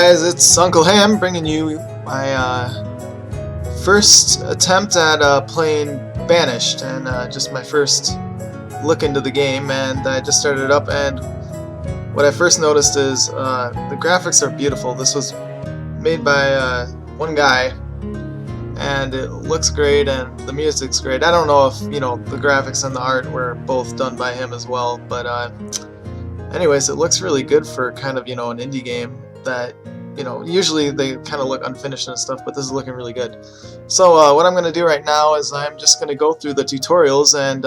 Guys, it's Uncle Ham bringing you my first attempt at playing Banished, and just my first look into the game. And I just started it up, and what I first noticed is the graphics are beautiful. This was made by one guy, and it looks great, and the music's great. I don't know if the graphics and the art were both done by him as well, but anyways, it looks really good for kind of an indie game that usually they kind of look unfinished and stuff, but this is looking really good. So what I'm going to do right now is I'm just going to go through the tutorials, and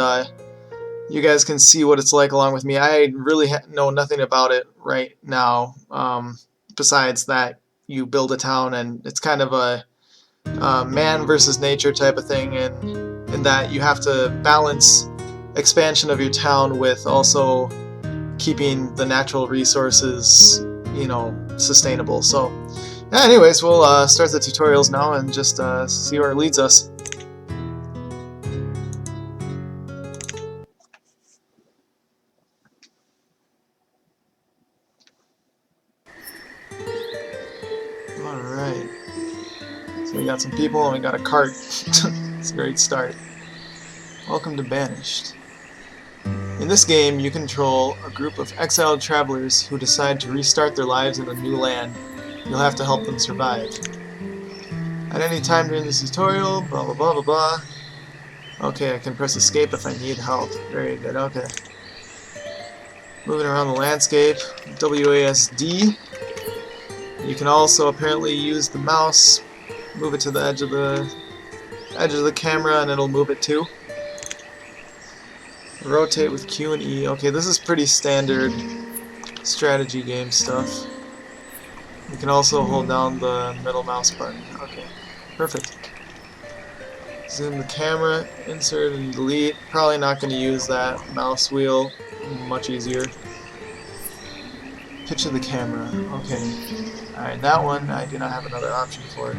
you guys can see what it's like along with me. I really know nothing about it right now, besides that you build a town, and it's kind of a man versus nature type of thing, and in that you have to balance expansion of your town with also keeping the natural resources sustainable. So anyways, we'll start the tutorials now and just see where it leads us. Alright, so we got some people and we got a cart. It's a great start. Welcome to Banished. In this game, you control a group of exiled travelers who decide to restart their lives in a new land. You'll have to help them survive. At any time during this tutorial, blah blah blah blah blah. Okay, I can press escape if I need help. Very good, okay. Moving around the landscape, WASD. You can also apparently use the mouse, move it to the edge of the camera, and it'll move it too. Rotate with Q and E. Okay, this is pretty standard strategy game stuff. You can also hold down the middle mouse button. Okay, perfect. Zoom the camera, insert and delete. Probably not going to use that mouse wheel. Much easier. Picture the camera. Okay. Alright, that one I do not have another option for.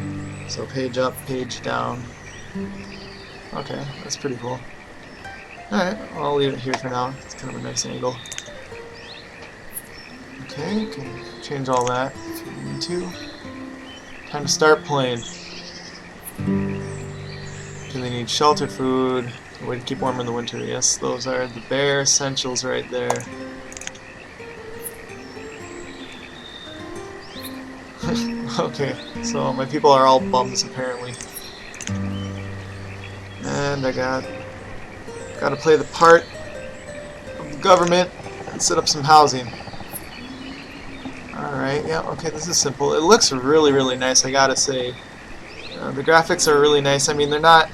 So page up, page down. Okay, that's pretty cool. Alright, I'll leave it here for now. It's kind of a nice angle. Okay, can change all that if you need to. Time to start playing. Do they need shelter, food, a way to keep warm in the winter? Yes, those are the bare essentials right there. Okay, so my people are all bums apparently. And I gotta play the part of the government and set up some housing. Alright, yeah, okay, this is simple. It looks really nice, I gotta say. The graphics are really nice. I mean, they're not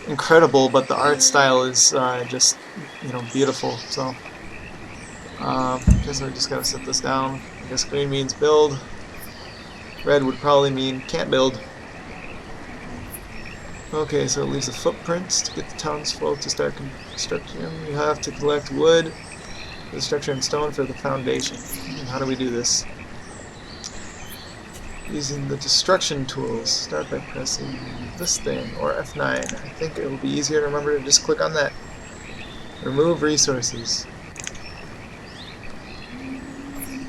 incredible, but the art style is just, beautiful. So, I guess I just gotta set this down. I guess green means build. Red would probably mean can't build. Okay, so it leaves a footprint to get the townsfolk to start construction. You have to collect wood for the structure and stone for the foundation. And how do we do this? Using the destruction tools. Start by pressing this thing, or F9. I think it will be easier to remember to just click on that. Remove resources.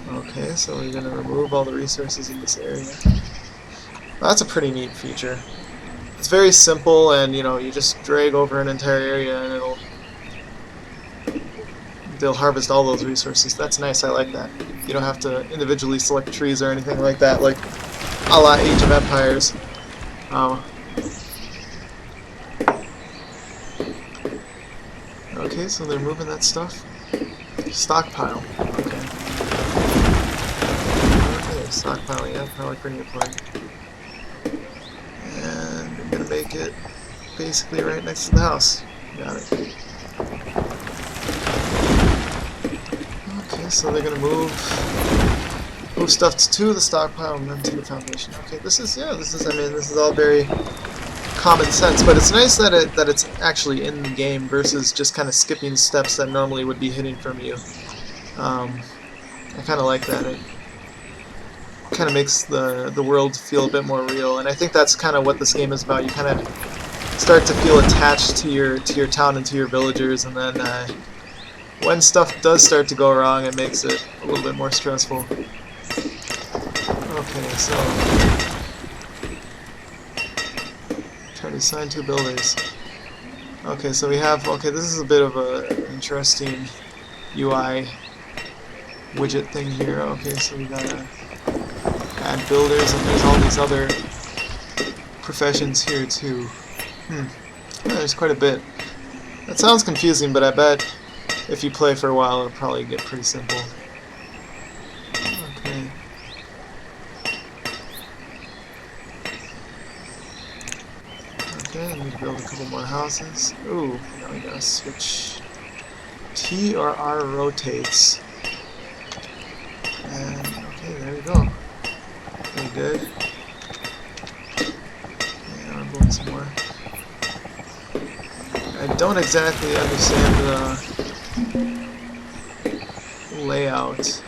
Okay, so we're going to remove all the resources in this area. Well, that's a pretty neat feature. It's very simple, and you just drag over an entire area and they'll harvest all those resources. That's nice, I like that. You don't have to individually select trees or anything like that, like a la Age of Empires. Okay, so they're moving that stuff. Stockpile. Okay. Okay, stockpile, yeah, probably pretty important. And I'm gonna make it basically right next to the house. Got it. Okay, so they're gonna move stuff to the stockpile and then to the foundation. Okay, this is all very common sense, but it's nice that it's actually in the game versus just kind of skipping steps that normally would be hidden from you. I kind of like that. It kind of makes the world feel a bit more real, and I think that's kind of what this game is about. You kind of start to feel attached to your town and to your villagers, and then when stuff does start to go wrong, it makes it a little bit more stressful. Okay, so try to assign 2 builders. Okay, so we have, okay, this is a bit of an interesting UI widget thing here. Okay, so we gotta add builders, and there's all these other professions here too. Yeah, there's quite a bit. That sounds confusing, but I bet if you play for a while it'll probably get pretty simple. Okay. Okay, I need to build a couple more houses. Ooh, now we gotta switch. T or R rotates. And, okay, there we go. Very good. And I'm building some more. I don't exactly understand the layout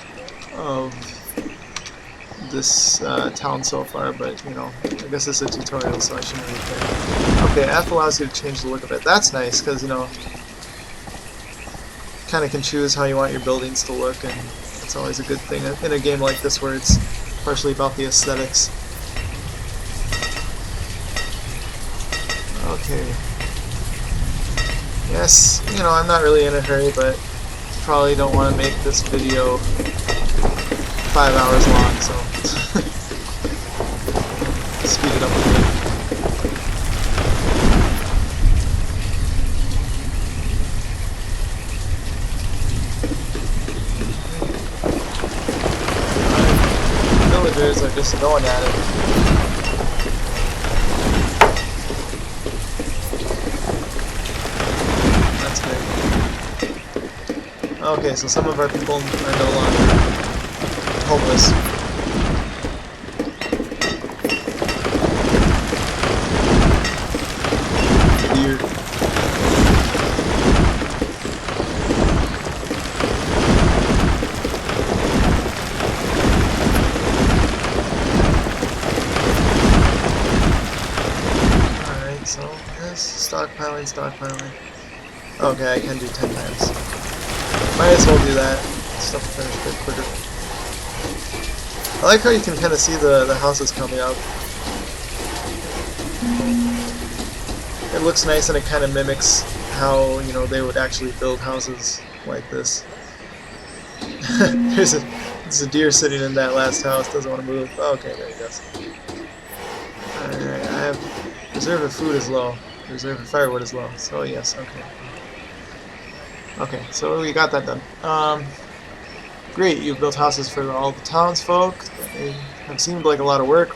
of this town so far, but you know, I guess it's a tutorial, so I shouldn't really care. Okay, F allows you to change the look of it. That's nice, because you know, kind of can choose how you want your buildings to look, and it's always a good thing in a game like this where it's partially about the aesthetics. Okay. Yes, you know, I'm not really in a hurry, but probably don't want to make this video 5 hours long, so speed it up a bit. Villagers are just going at it. That's good. Okay, so some of our people are no longer homeless. Deer. Alright, so yes, stockpiling. Okay, I can do 10 times. Might as well do that. Stuff will finish a bit quicker. I like how you can kind of see the houses coming up. It looks nice, and it kind of mimics how, you know, they would actually build houses like this. There's a deer sitting in that last house, doesn't want to move. Oh, okay, there he goes. Alright, I have reserve of food is low. Reserve of firewood is low. So yes, okay. Okay, so we got that done. Great, you've built houses for all the townsfolk. They have seemed like a lot of work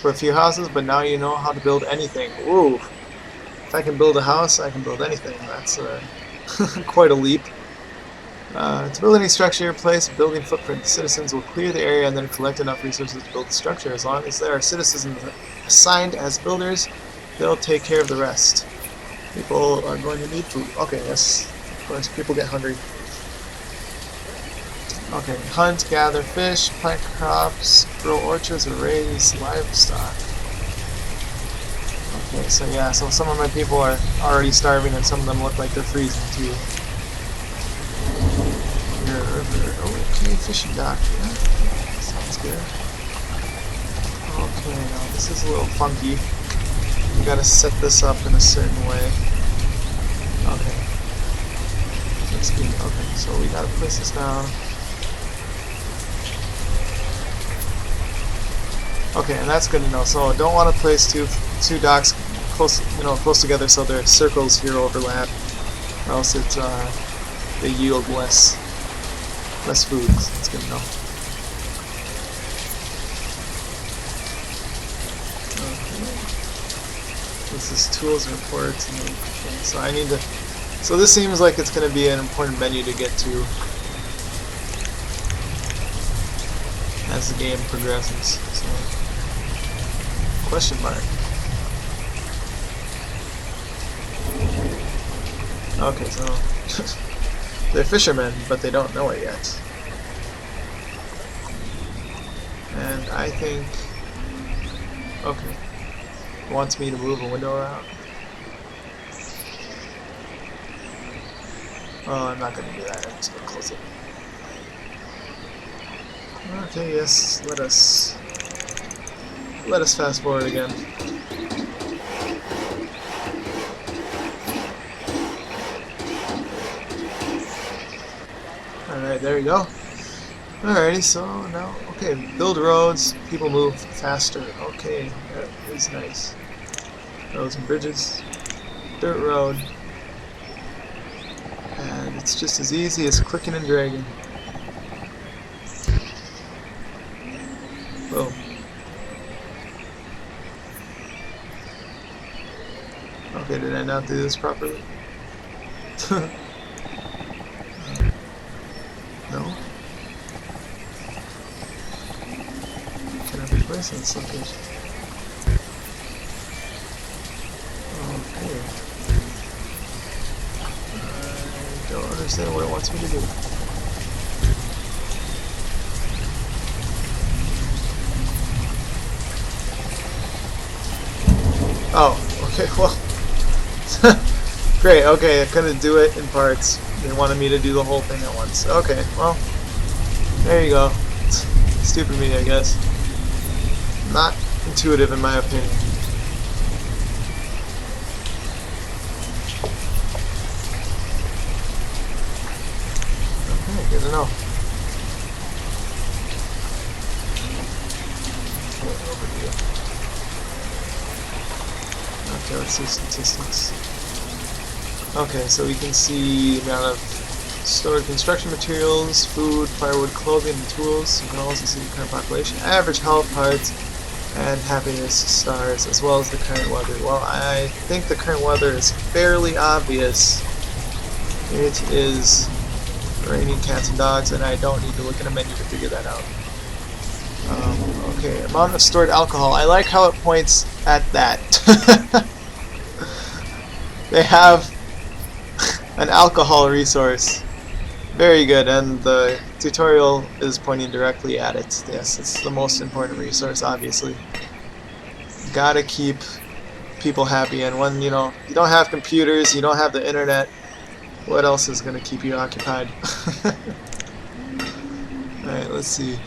for a few houses, but now you know how to build anything. Ooh, if I can build a house, I can build anything. That's quite a leap. To build any structure, place a building footprint. The citizens will clear the area and then collect enough resources to build the structure. As long as there are citizens assigned as builders, they'll take care of the rest. People are going to need food. Okay, yes, of course, people get hungry. Okay, hunt, gather fish, plant crops, grow orchards, or raise livestock. Okay, so yeah, so some of my people are already starving, and some of them look like they're freezing too. Okay, fishing dock. Yeah, sounds good. Okay, now this is a little funky. We gotta set this up in a certain way. Okay. Okay, so we gotta place this down. Okay, and that's good to know. So don't want to place two docks close, close together, so their circles here overlap, or else they yield less food. So that's good to know. Okay. This is tools and reports. And okay, so I need to. So this seems like it's going to be an important menu to get to as the game progresses. So. Question mark. Okay, so they're fishermen, but they don't know it yet. And I think, okay, it wants me to move a window around. Oh, I'm not going to do that. I'm just going to close it. Okay, yes, let us fast forward again. Alright, there you go. Alrighty, so now, okay, build roads, people move faster. Okay, that is nice. Roads and bridges, dirt road, and it's just as easy as clicking and dragging. Boom. Okay, did I not do this properly? No? Can I be placed in this location? Okay. I don't understand what it wants me to do. Oh, okay, well. Great, okay, I couldn't do it in parts. They wanted me to do the whole thing at once. Okay, well, there you go. Stupid me, I guess. Not intuitive in my opinion. Okay, good to know. Okay, let's see statistics. Okay, so we can see the amount of stored construction materials, food, firewood, clothing, and tools. You can also see the current population, average health, hearts, and happiness stars, as well as the current weather. Well, I think the current weather is fairly obvious. It is raining cats and dogs, and I don't need to look at a menu to figure that out. Okay, amount of stored alcohol. I like how it points at that. They have an alcohol resource. Very good, and the tutorial is pointing directly at it. Yes, it's the most important resource, obviously. Gotta keep people happy, and when, you know, you don't have computers, you don't have the internet, what else is gonna keep you occupied? Alright, let's see.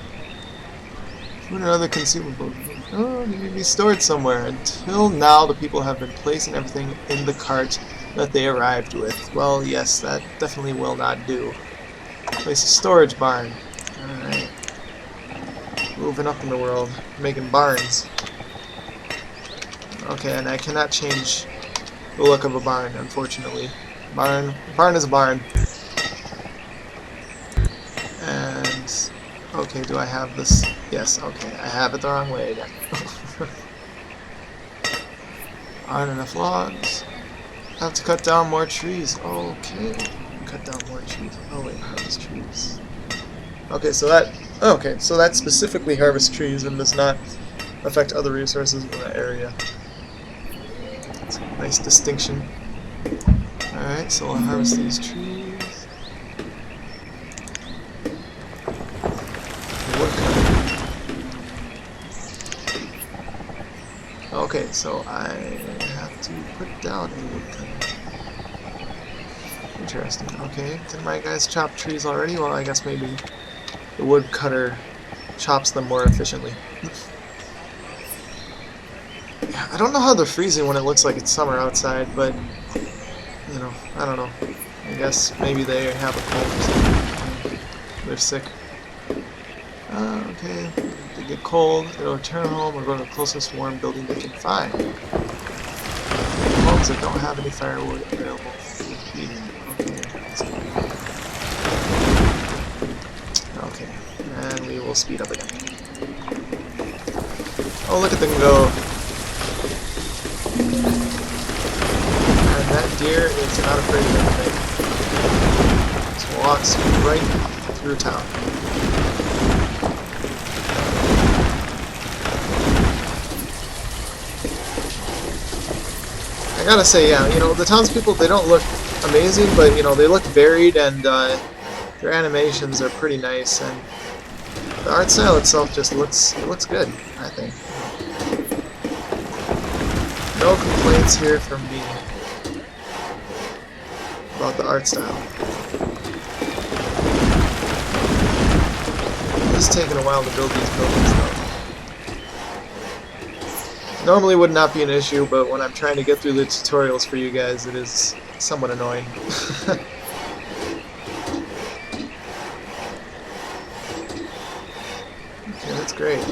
Food and other consumables. Oh, they may be stored somewhere. Until now, the people have been placing everything in the cart that they arrived with. Well, yes, that definitely will not do. Place a storage barn. Alright. Moving up in the world. Making barns. Okay, and I cannot change the look of a barn, unfortunately. Barn is a barn. And okay, do I have this? Yes, okay, I have it the wrong way again. Aren't enough logs. Have to cut down more trees. Okay. Cut down more trees. Oh wait, harvest trees. Okay, so that specifically harvests trees and does not affect other resources in the area. It's a nice distinction. Alright, so we'll harvest these trees. Okay, so I have to put down a woodcutter. Interesting. Okay, did my guys chop trees already? Well, I guess maybe the woodcutter chops them more efficiently. Yeah, I don't know how they're freezing when it looks like it's summer outside, but you know, I don't know. I guess maybe they have a cold or something. They're sick. Okay, if they get cold, they'll return home or go to the closest warm building they can find. Homes that don't have any firewood available for heating. Okay, and we will speed up again. Oh, look at them go! And that deer is not afraid of anything. Just walks right through town. I gotta say, yeah, you know, the townspeople, they don't look amazing, but, you know, they look varied, and their animations are pretty nice, and the art style itself just looks good, I think. No complaints here from me about the art style. is taking a while to build these buildings though. Normally would not be an issue, but when I'm trying to get through the tutorials for you guys, it is somewhat annoying. Okay, that's great.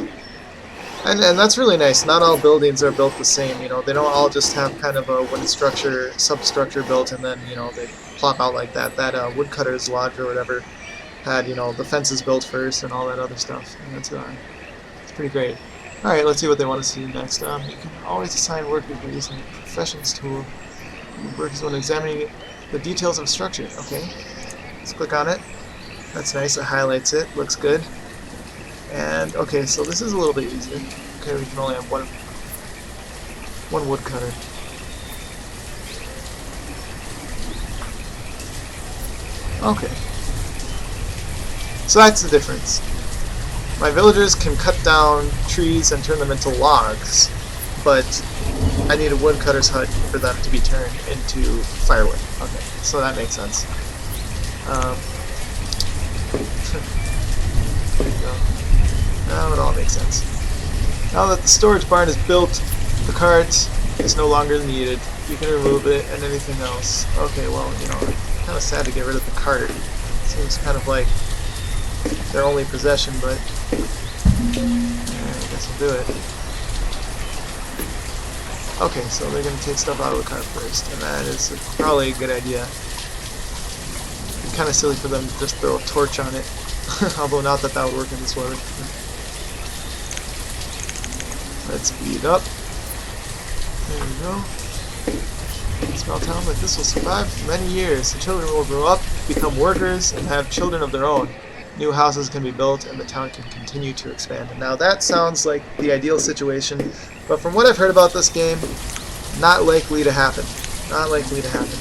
And that's really nice. Not all buildings are built the same, you know. They don't all just have kind of a wooden structure, substructure built, and then, you know, they plop out like that. That woodcutter's lodge or whatever had, you know, the fences built first and all that other stuff. And that's it's pretty great. All right, let's see what they want to see next. You can always assign workers by using the professions tool. Workers when examining the details of a structure. Okay, let's click on it. That's nice. It highlights it. Looks good. And okay, so this is a little bit easier. Okay, we can only have one woodcutter. Okay, so that's the difference. My villagers can cut down trees and turn them into logs, but I need a woodcutter's hut for them to be turned into firewood. Okay, so that makes sense. There you go. Now it all makes sense. Now that the storage barn is built, the cart is no longer needed. You can remove it and anything else. Okay, well, you know, it's kind of sad to get rid of the cart. Seems kind of like their only possession, but I guess I'll do it. Okay, so they're going to take stuff out of the cart first, and that is probably a good idea. It's kind of silly for them to just throw a torch on it, although not that that would work in this weather. Let's speed up. There we go. Small town like this will survive for many years. The children will grow up, become workers, and have children of their own. New houses can be built, and the town can continue to expand. And now that sounds like the ideal situation, but from what I've heard about this game, not likely to happen. Not likely to happen.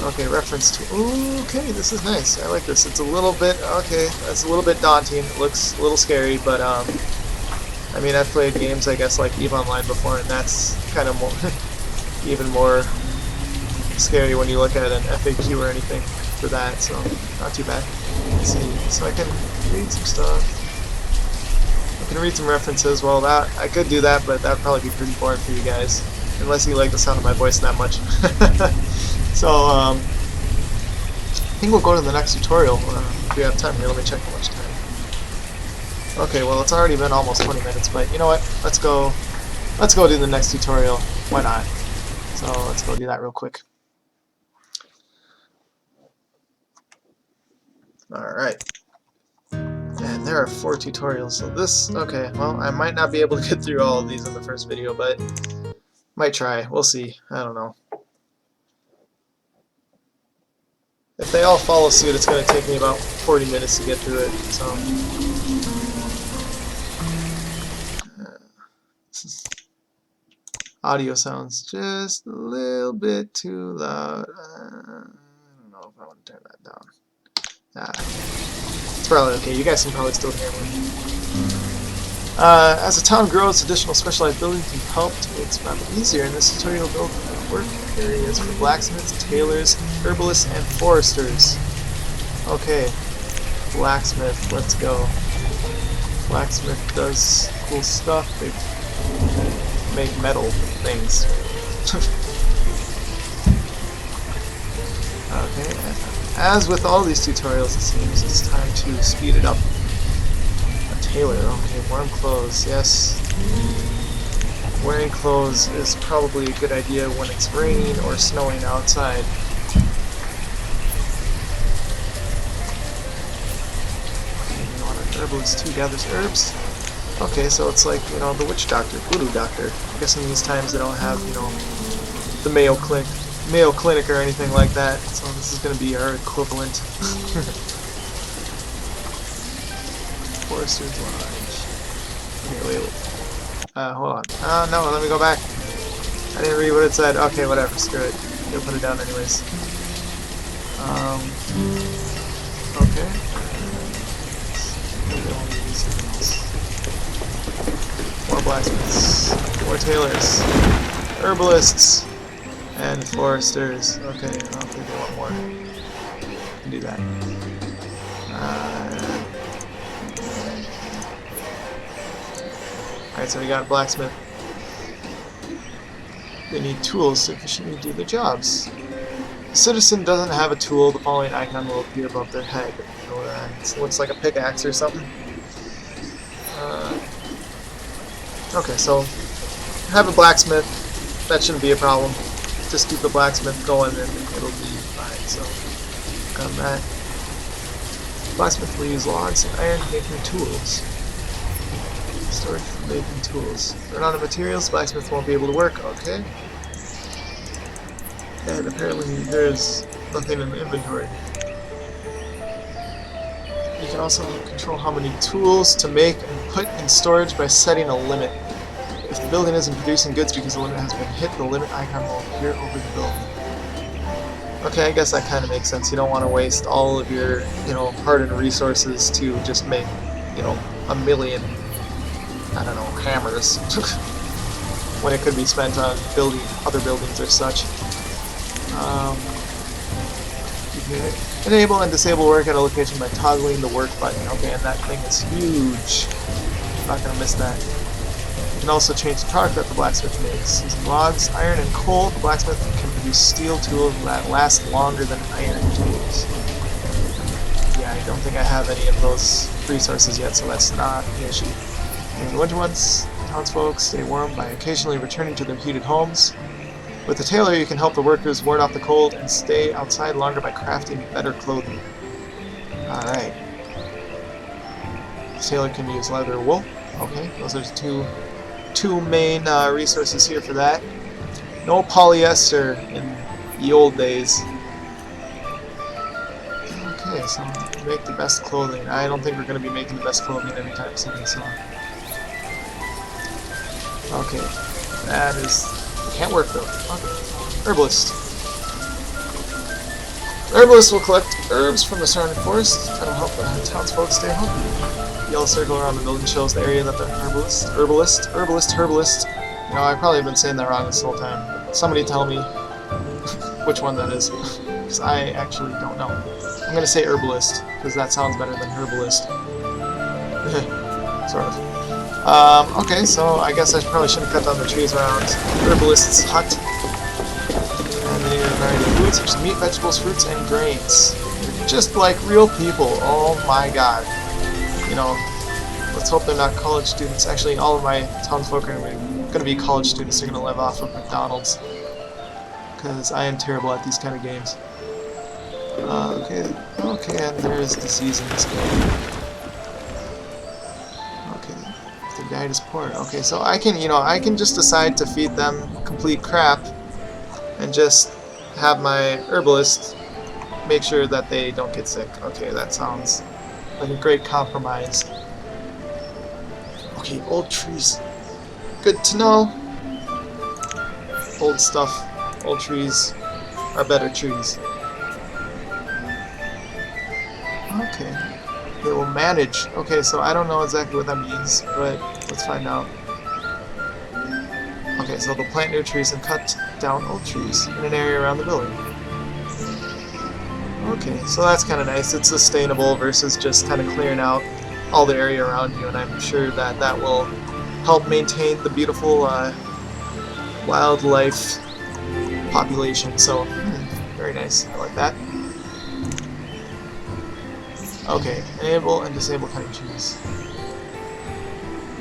Okay, reference to... Ooh, okay, this is nice. I like this. It's a little bit... Okay, that's a little bit daunting. It looks a little scary, but I mean, I've played games, I guess, like EVE Online before, and that's kind of more, even more scary when you look at an FAQ or anything for that, so not too bad. Let's see, so I can read some stuff. I can read some references. Well, that I could do that, but that would probably be pretty boring for you guys, unless you like the sound of my voice that much. So, I think we'll go to the next tutorial if we have time here. Let me check how much time. Okay, well, it's already been almost 20 minutes, but you know what? Let's go do the next tutorial. Why not? So let's go do that real quick. Alright. And there are 4 tutorials, so this... Okay, well, I might not be able to get through all of these in the first video, but might try. We'll see. I don't know. If they all follow suit, it's going to take me about 40 minutes to get through it, so... Audio sounds just a little bit too loud. I don't know if I want to turn that down. It's probably okay. You guys can probably still hear me. As the town grows, additional specialized buildings can help to make survival easier. In this tutorial, build work areas for blacksmiths, tailors, herbalists, and foresters. Okay, blacksmith. Let's go. Blacksmith does cool stuff. They make metal things. Okay, as with all these tutorials, it seems it's time to speed it up. A tailor, okay, warm clothes, yes. Wearing clothes is probably a good idea when it's raining or snowing outside. Okay, you know what, an herbalist too gathers herbs. Okay, so it's like, you know, the witch doctor, voodoo doctor. I guess in these times they don't have, you know, the Mayo Clinic or anything like that. So this is going to be our equivalent. Forester's Lodge. Okay, wait. Hold on. No, let me go back. I didn't read what it said. Okay, whatever, screw it. You'll put it down anyways. Okay. More blacksmiths, more tailors, herbalists, and foresters. Okay, I don't think I want more. I can do that. Alright, so we got a blacksmith. They need tools to efficiently do their jobs. If a citizen doesn't have a tool, the following icon will appear above their head. So, it looks like a pickaxe or something. Okay, so have a blacksmith. That shouldn't be a problem. Just keep the blacksmith going and it'll be fine. So, on that. Blacksmith will use logs and iron making tools. Storage for making tools. Run out of materials, blacksmith won't be able to work. Okay. And apparently there's nothing in the inventory. You can also control how many tools to make and put in storage by setting a limit. If the building isn't producing goods because the limit has been hit, the limit icon will appear over the building. Okay, I guess that kind of makes sense. You don't want to waste all of your, hardened resources to just make, a million, I don't know, hammers. When it could be spent on building other buildings or such. You can enable and disable work at a location by toggling the work button. Okay, and that thing is huge. I'm not going to miss that. You can also change the product that the blacksmith makes. Using logs, iron, and coal, the blacksmith can produce steel tools that last longer than iron tools. Yeah, I don't think I have any of those resources yet, so that's not the issue. In the winter months, townsfolk stay warm by occasionally returning to their heated homes. With the tailor, you can help the workers ward off the cold and stay outside longer by crafting better clothing. Alright. The tailor can use leather or wool. Okay, those are two main resources here for that. No polyester in the old days. Okay, so make the best clothing. I don't think we're going to be making the best clothing anytime soon, so... Okay, that is... Can't work though. Okay. Herbalist. Herbalist will collect herbs from the surrounding forest. That'll help the townsfolk stay healthy. The yellow circle around the building shows the area that the herbalist. I probably have been saying that wrong this whole time. Somebody tell me which one that is, because I actually don't know. I'm gonna say herbalist because that sounds better than herbalist. Sort of. Okay, so I guess I probably shouldn't cut down the trees around herbalist's hut. And they need a variety of foods such as meat, vegetables, fruits, and grains. They're just like real people. Oh my god. Let's hope they're not college students. Actually, all of my townsfolk are going to be college students. They're going to live off of McDonald's. Because I am terrible at these kind of games. Okay, and there's disease in this game. Okay, the diet is poor. Okay, so I can just decide to feed them complete crap and just have my herbalist make sure that they don't get sick. Okay, that sounds like a great compromise. Okay, old trees. Good to know. Old stuff. Old trees are better trees. Okay. They will manage. Okay, so I don't know exactly what that means, but let's find out. Okay, so they'll plant new trees and cut down old trees in an area around the building. Okay, so that's kind of nice. It's sustainable versus just kind of clearing out all the area around you, and I'm sure that that will help maintain the beautiful wildlife population. So, very nice. I like that. Okay, enable and disable cutting trees.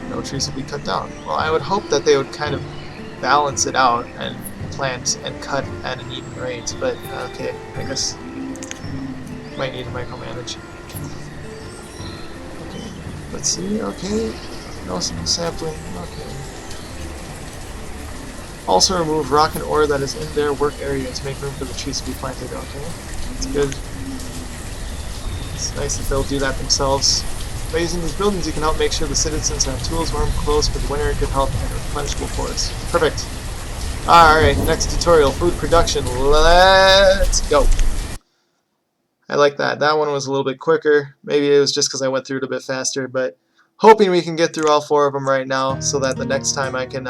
No trees will be cut down. Well, I would hope that they would kind of balance it out and plant and cut at an even rate, but okay, I guess might need to micromanage. Okay, let's see, okay, no sampling, okay. Also remove rock and ore that is in their work area to make room for the trees to be planted, okay, that's good. It's nice that they'll do that themselves. By using these buildings, you can help make sure the citizens have tools, warm clothes for the winter, good health, and replenishable forests. Perfect. Alright, next tutorial, food production. Let's go. I like that. That one was a little bit quicker. Maybe it was just because I went through it a bit faster, but hoping we can get through all 4 of them right now so that the next time I can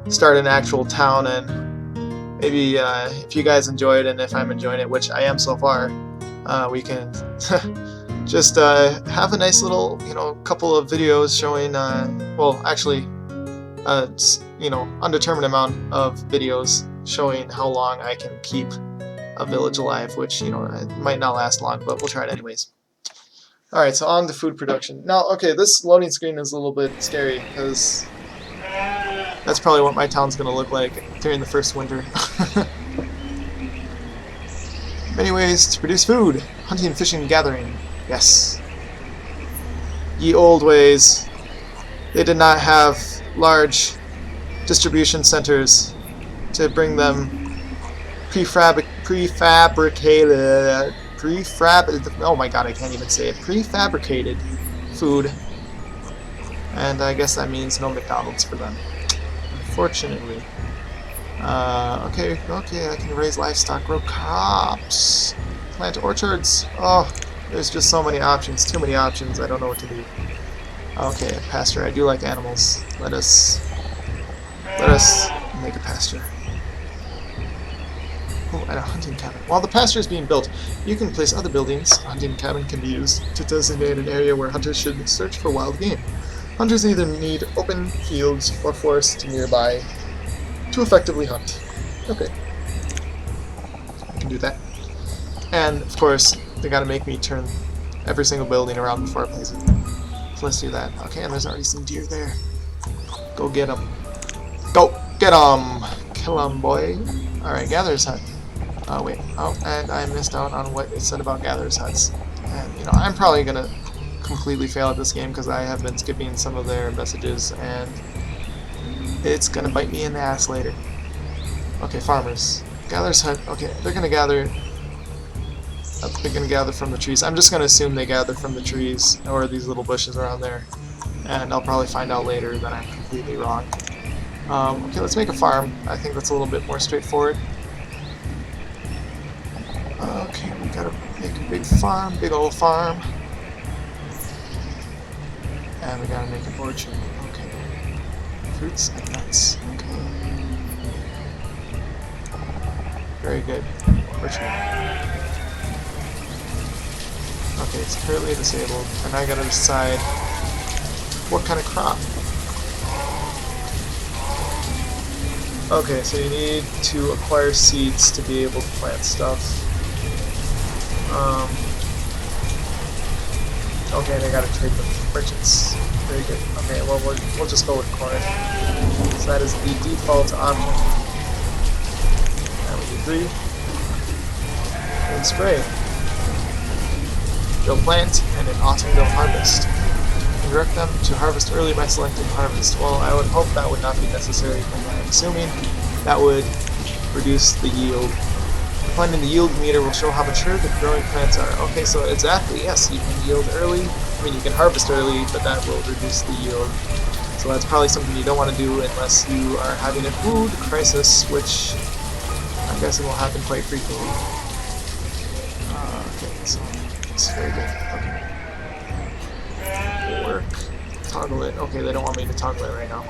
start an actual town, and maybe if you guys enjoy it and if I'm enjoying it, which I am so far, we can just have a nice little, couple of videos showing, well, actually, undetermined amount of videos showing how long I can keep a village alive, which, it might not last long, but we'll try it anyways. Alright, so on to food production. Now, okay, this loading screen is a little bit scary, because that's probably what my town's going to look like during the first winter. Many ways to produce food. Hunting, fishing, gathering. Yes. Ye old ways. They did not have large distribution centers to bring them prefabricated, oh my god, I can't even say it, prefabricated food. And I guess that means no McDonald's for them, unfortunately. Okay, I can raise livestock, grow crops, plant orchards. Oh, there's just so many options, too many options, I don't know what to do. Okay, a pasture, I do like animals. Let us make a pasture. Oh, and a hunting cabin. While the pasture is being built, you can place other buildings. A hunting cabin can be used to designate an area where hunters should search for wild game. Hunters either need open fields or forests nearby to effectively hunt. Okay. I can do that. And, of course, they gotta make me turn every single building around before I place it. So let's do that. Okay, and there's already some deer there. Go get them. Go get them! Kill them, boy. Alright, Gatherer's Hut. Oh, wait. Oh, and I missed out on what it said about Gatherer's Huts. And, I'm probably gonna completely fail at this game because I have been skipping some of their messages, and it's gonna bite me in the ass later. Okay, farmers. Gatherer's Hut. Okay, they're gonna gather from the trees. I'm just gonna assume they gather from the trees or these little bushes around there, and I'll probably find out later that I'm completely wrong. Okay, let's make a farm. I think that's a little bit more straightforward. Okay, we gotta make a big farm, big old farm. And we gotta make an orchard. Okay. Fruits and nuts. Okay. Very good. Orchard. Okay, it's currently disabled, and I gotta decide what kind of crop. Okay, so you need to acquire seeds to be able to plant stuff. Okay, they gotta trade with merchants. Very good. Okay, well, we'll just go with corn. So that is the default option. And we agree. And spray. They'll plant, and in autumn they'll harvest. Direct them to harvest early by selecting harvest. Well, I would hope that would not be necessary, but I'm assuming that would reduce the yield. Finding the yield meter will show how mature the growing plants are. Okay, so exactly, yes, you can yield early. I mean, you can harvest early, but that will reduce the yield. So that's probably something you don't want to do unless you are having a food crisis, which I'm guessing will happen quite frequently. Okay, so it's very good. Okay. Work. Toggle it. Okay, they don't want me to toggle it right now.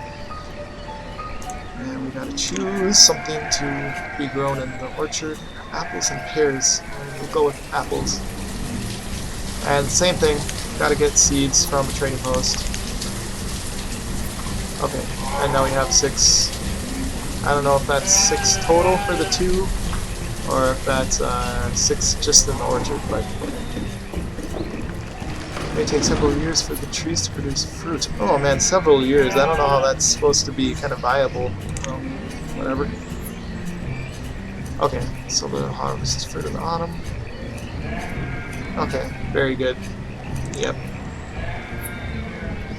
And we gotta choose something to be grown in the orchard. Apples and pears. And we'll go with apples. And same thing, gotta get seeds from a trading post. Okay, and now we have 6. I don't know if that's 6 total for the 2, or if that's 6 just in the orchard, but it may take several years for the trees to produce fruit. Oh man, several years. I don't know how that's supposed to be kind of viable. Well, whatever. Okay, so the harvest fruit in the autumn. Okay, very good. Yep.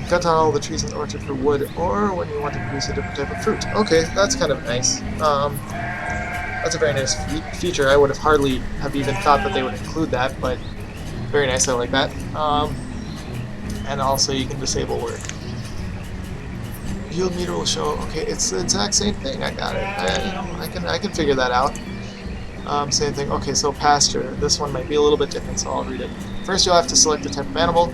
Cut down all the trees in the orchard for wood, or when you want to produce a different type of fruit. Okay, that's kind of nice. That's a very nice feature. I would have hardly have even thought that they would include that, but very nice. I like that. And also you can disable work. Yield meter will show. Okay, it's the exact same thing. I got it. I can figure that out. Same thing. Okay, so pasture. This one might be a little bit different, so I'll read it. First, you'll have to select the type of animal.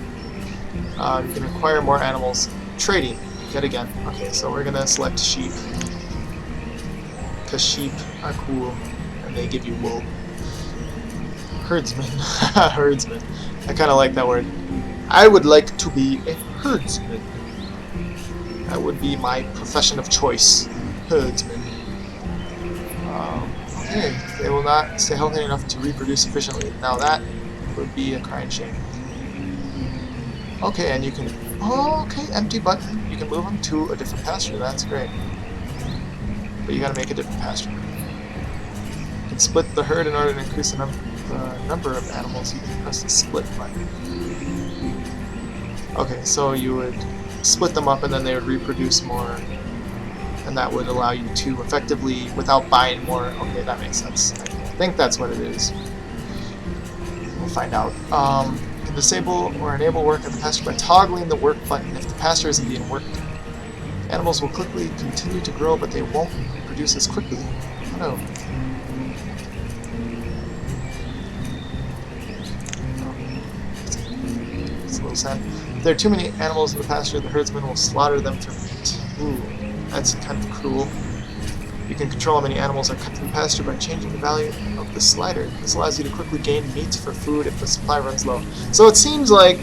You can acquire more animals. Trading. Yet again. Okay, so we're gonna select sheep. Because sheep are cool, and they give you wool. Herdsman. Herdsman. I kind of like that word. I would like to be a herdsman. That would be my profession of choice. Herdsman. Okay, they will not stay healthy enough to reproduce efficiently. Now that would be a crying shame. Okay, and you can... Oh, okay, empty button. You can move them to a different pasture. That's great. But you gotta make a different pasture. You can split the herd in order to increase the number of animals. You can press the split button. Okay, so you would split them up and then they would reproduce more. And that would allow you to effectively, without buying more... Okay, that makes sense. I think that's what it is. We'll find out. You can disable or enable work at the pasture by toggling the work button if the pasture isn't being worked. Animals will quickly continue to grow, but they won't reproduce as quickly. Oh no. It's a little sad. If there are too many animals in the pasture, the herdsman will slaughter them for meat. Ooh. That's kind of cruel. You can control how many animals are kept in the pasture by changing the value of the slider. This allows you to quickly gain meat for food if the supply runs low. So it seems like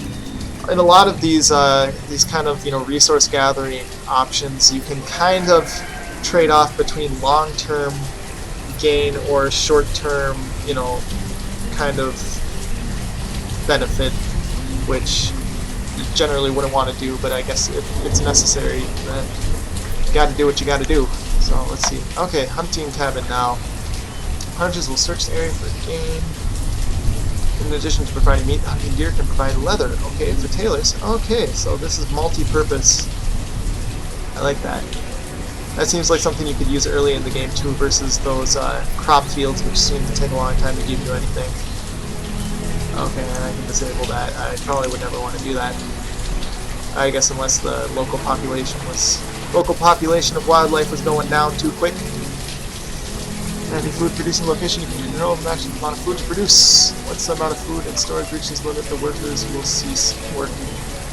in a lot of these kind of resource gathering options, you can kind of trade off between long-term gain or short-term kind of benefit, which you generally wouldn't want to do, but I guess if it's necessary, then you gotta do what you gotta do. So let's see. Okay, hunting cabin now. Hunters will search the area for game. In addition to providing meat, hunting deer can provide leather. Okay, for tailors. Okay, so this is multi-purpose. I like that. That seems like something you could use early in the game too, versus those crop fields, which seem to take a long time to give you anything. Okay, and I can disable that. I probably would never want to do that. I guess unless the local population of wildlife was going down too quick. Any food producing location, you can control the maximum amount of food to produce. Once the amount of food in storage reaches limit, the workers will cease working.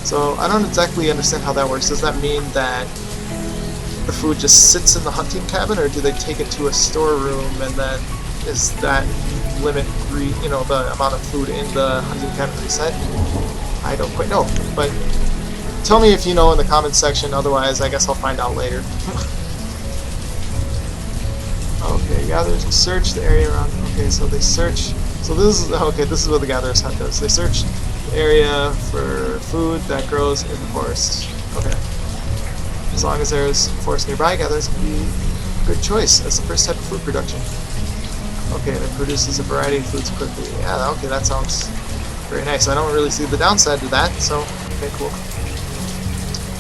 So I don't exactly understand how that works. Does that mean that the food just sits in the hunting cabin, or do they take it to a storeroom and then is that limit, the amount of food in the hunting cabin reset? I don't quite know, but tell me if you know in the comments section, otherwise I guess I'll find out later. Okay, gatherers will search the area around. Okay, so they search. So this is what the gatherers hunt does. They search the area for food that grows in the forest. Okay. As long as there's forest nearby, gatherers will be a good choice. That's the first type of food production. Okay, that produces a variety of foods quickly. Yeah, okay, that sounds very nice. I don't really see the downside to that, so okay, cool.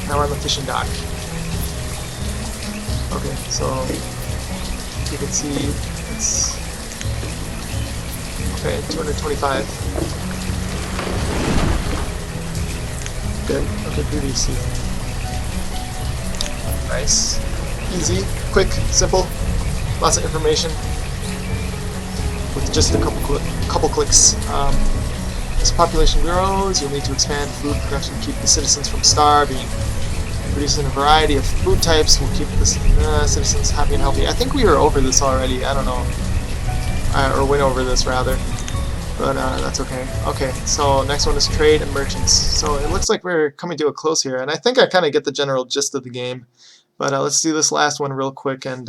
Now we're on the fishing dock. Okay, so you can see it's okay, 225. Good. Okay, pretty easy. Nice. Easy, quick, simple, lots of information with just a couple clicks. As population grows, you'll need to expand food production to keep the citizens from starving. Producing a variety of food types will keep the citizens happy and healthy. I think we were over this already. I don't know. Or went over this, rather. But that's okay. Okay, so next one is trade and merchants. So it looks like we're coming to a close here. And I think I kind of get the general gist of the game. But let's do this last one real quick, and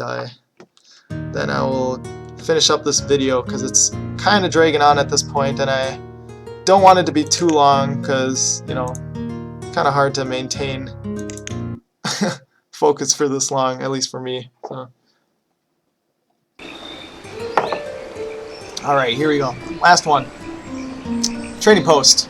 then I will finish up this video, because it's kind of dragging on at this point, and I don't want it to be too long, because, kind of hard to maintain focus for this long, at least for me. So. Alright, here we go. Last one. Trading post.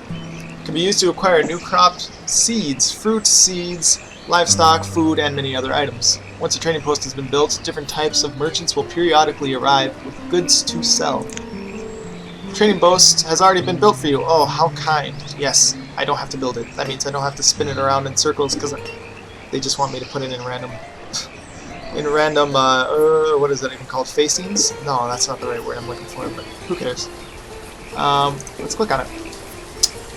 Can be used to acquire new crops, seeds, fruit, seeds, livestock, food, and many other items. Once a trading post has been built, different types of merchants will periodically arrive with goods to sell. The trading post has already been built for you. Oh, how kind. Yes, I don't have to build it. That means I don't have to spin it around in circles, because they just want me to put it in random, what is that even called? Facings? No, that's not the right word I'm looking for, but who cares? Let's click on it.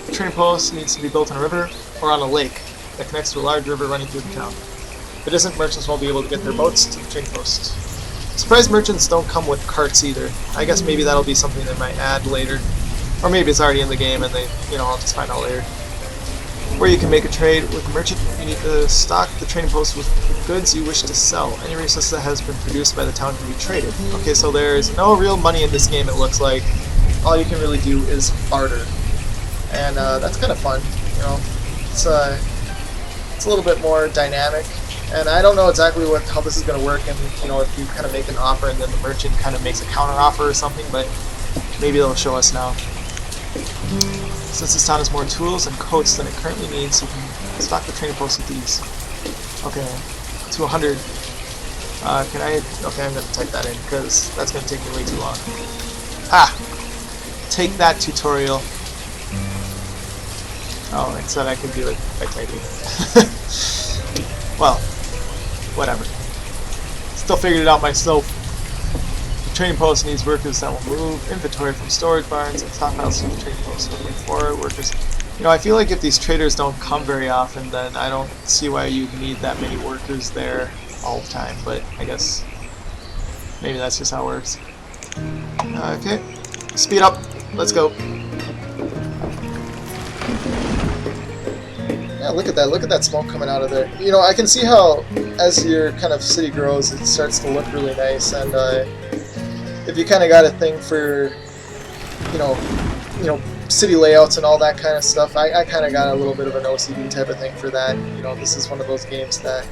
The trading post needs to be built on a river or on a lake that connects to a large river running through the town. If it isn't, merchants won't be able to get their boats to the trading post. Surprised merchants don't come with carts either. I guess maybe that'll be something they might add later. Or maybe it's already in the game and they, I'll just find out later. Where you can make a trade with a merchant, you need to stock the trading post with the goods you wish to sell. Any resource that has been produced by the town can be traded. Okay, so there's no real money in this game, it looks like. All you can really do is barter. And that's kind of fun, It's a little bit more dynamic. And I don't know exactly how this is going to work, and if you kind of make an offer and then the merchant kind of makes a counter offer or something, but maybe they'll show us now. Since this town has more tools and coats than it currently needs, you can stock the trading post with these. Okay, to 100. Okay, I'm going to type that in because that's going to take me way too long. Take that tutorial. Oh, it said I could do it by typing. Well, whatever. Still figured it out myself. The trading post needs workers that will move inventory from storage barns and stockpiles to the trading post. Looking for workers. I feel like if these traders don't come very often, then I don't see why you need that many workers there all the time. But I guess maybe that's just how it works. Okay, speed up. Let's go. Yeah, look at that. Look at that smoke coming out of there. I can see how, as your kind of city grows, it starts to look really nice. And if you kind of got a thing for, city layouts and all that kind of stuff, I kind of got a little bit of an OCD type of thing for that. This is one of those games that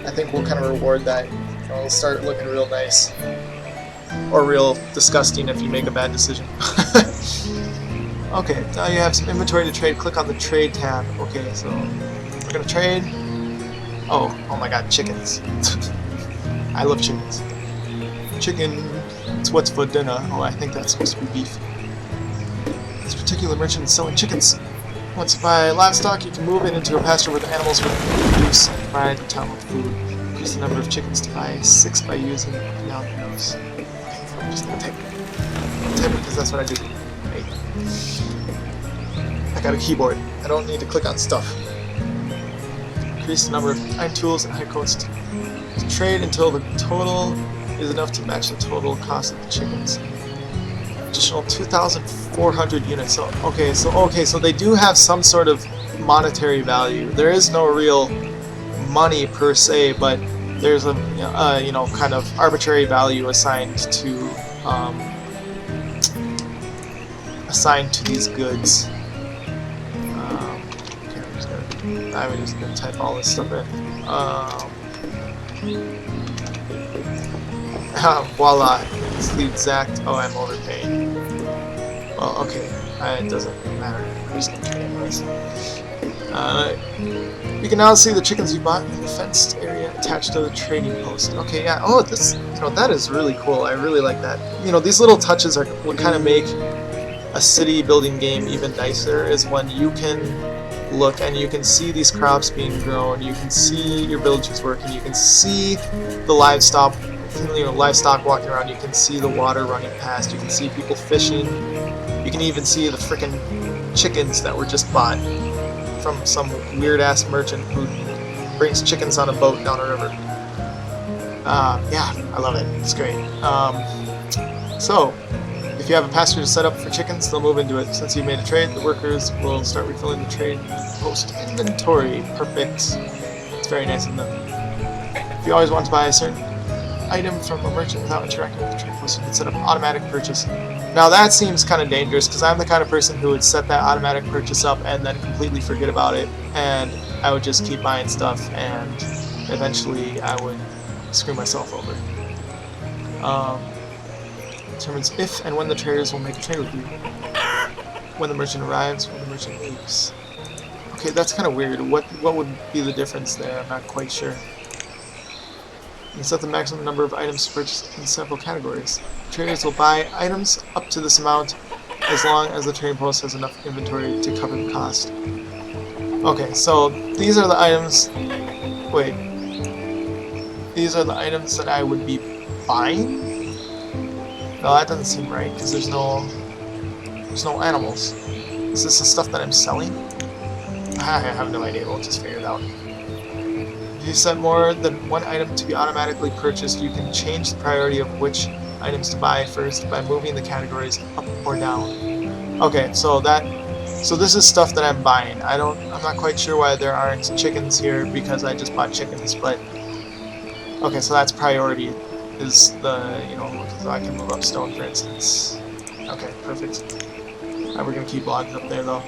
I think will kind of reward that. It'll start looking real nice. Or real disgusting if you make a bad decision. Okay, now you have some inventory to trade. Click on the trade tab. Okay, so we're gonna trade. Oh my god, chickens. I love chickens. Chicken, it's what's for dinner. Oh, I think that's supposed to be beef. This particular merchant is selling chickens. Once you buy livestock, you can move it into a pasture where the animals will produce and provide the town with food. Increase the number of chickens to buy 6 by using down arrows. Okay, I'm just gonna type it because that's what I do. I got a keyboard. I don't need to click on stuff. Increase the number of iron tools and high coats to trade until the total is enough to match the total cost of the chickens. Additional 2,400 units. So they do have some sort of monetary value. There is no real money per se, but there's a kind of arbitrary value assigned to these goods. Okay, I'm just gonna type all this stuff in. Voila, it's the exact. Oh, I'm overpaid. Well, okay, it doesn't matter. I'm just gonna trade anyways. You can now see the chickens you bought in the fenced area attached to the trading post. Okay, yeah. Oh, this, that is really cool. I really like that. These little touches are what kind of make a city building game even nicer, is when you can look and you can see these crops being grown, you can see your villagers working, you can see the livestock walking around, you can see the water running past, you can see people fishing, you can even see the frickin' chickens that were just bought from some weird ass merchant who brings chickens on a boat down a river. Yeah, I love it. It's great. So, if you have a pasture set up for chickens, they'll move into it. Since you made a trade, the workers will start refilling the trade post inventory. Perfect. It's very nice of them. If you always want to buy a certain item from a merchant without interacting with the trade post, you can set up automatic purchase. Now that seems kind of dangerous, because I'm the kind of person who would set that automatic purchase up and then completely forget about it, and I would just keep buying stuff, and eventually I would screw myself over. Determines if and when the traders will make a trade with you. When the merchant arrives, when the merchant leaves. Okay, that's kind of weird. What would be the difference there? I'm not quite sure. You can set the maximum number of items to purchase in several categories. Traders will buy items up to this amount as long as the trading post has enough inventory to cover the cost. Okay, so these are the items. Wait. These are the items that I would be buying? No, that doesn't seem right, because there's no animals. Is this the stuff that I'm selling? I have no idea, we'll just figure it out. If you set more than one item to be automatically purchased, you can change the priority of which items to buy first by moving the categories up or down. Okay, so this is stuff that I'm buying. I'm not quite sure why there aren't chickens here because I just bought chickens, but okay, so that's priority is the, so I can move up stone, for instance. Okay, perfect. We're gonna keep logs up there though.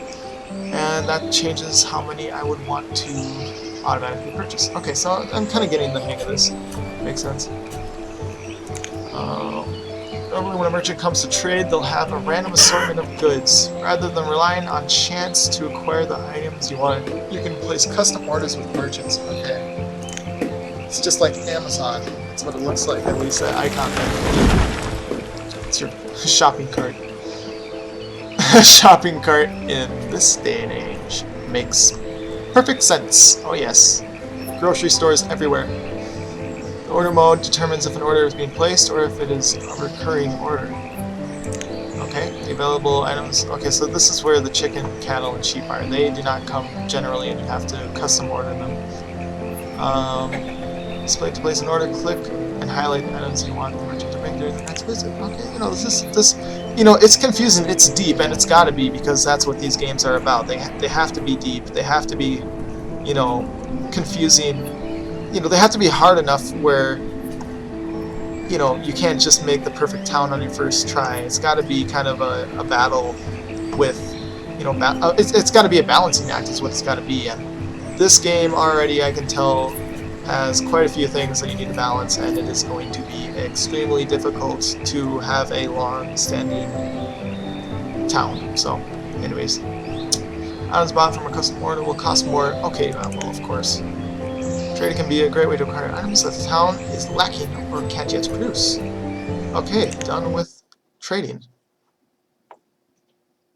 And that changes how many I would want to automatically purchase. Okay, so I'm kind of getting the hang of this. Makes sense. Normally when a merchant comes to trade, they'll have a random assortment of goods. Rather than relying on chance to acquire the items you want, you can place custom orders with merchants. Okay. It's just like Amazon. That's what it looks like, at least that icon there. It's your shopping cart. Shopping cart in this day and age makes perfect sense. Oh yes. Grocery stores everywhere. The order mode determines if an order is being placed or if it is a recurring order. Okay, the available items. Okay, so this is where the chicken, cattle, and sheep are. They do not come generally, and you have to custom order them. Display to place an order. Click and highlight the items you want the merchant to bring during the next visit. Okay, it's confusing. It's deep, and it's got to be because that's what these games are about. They have to be deep. They have to be, confusing. They have to be hard enough where, you can't just make the perfect town on your first try. It's got to be kind of a battle with, it's got to be a balancing act is what it's got to be. And this game already, I can tell, has quite a few things that you need to balance, and it is going to be extremely difficult to have a long-standing town. So, anyways, items bought from a custom order will cost more. Okay, well, of course. Trading can be a great way to acquire items that the town is lacking or can't yet produce. Okay, done with trading.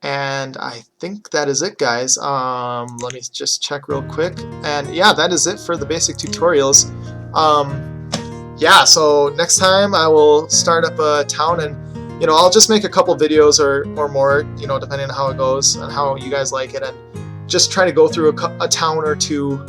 And I think that is it, guys. Let me just check real quick. And yeah, that is it for the basic tutorials. Yeah, so next time I will start up a town, and I'll just make a couple videos or more, depending on how it goes and how you guys like it, and just try to go through a town or two,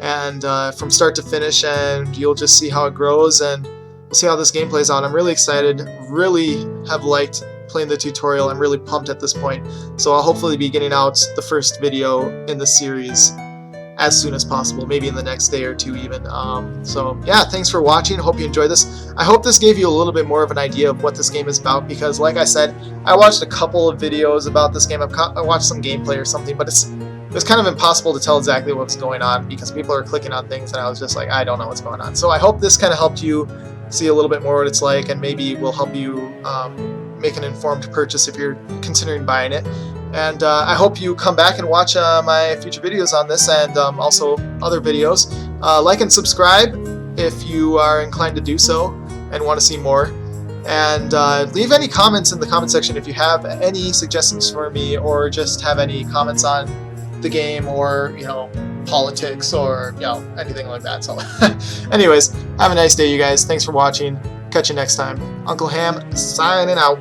and from start to finish, and you'll just see how it grows, and we'll see how this game plays out. I'm really excited. Really have liked playing the tutorial. I'm really pumped at this point, so I'll hopefully be getting out the first video in the series as soon as possible, maybe in the next day or two even. So yeah, thanks for watching. Hope you enjoyed this. I hope this gave you a little bit more of an idea of what this game is about, because like I said, I watched a couple of videos about this game. I watched some gameplay or something, but it was kind of impossible to tell exactly what's going on because people are clicking on things and I was just like, I don't know what's going on. So I hope this kind of helped you see a little bit more what it's like, and maybe will help you make an informed purchase if you're considering buying it. And I hope you come back and watch my future videos on this, and also other videos. Like and subscribe if you are inclined to do so and want to see more. And leave any comments in the comment section if you have any suggestions for me, or just have any comments on the game, or politics, or anything like that. So anyways, have a nice day, you guys. Thanks for watching. Catch you next time. Uncle Ham signing out.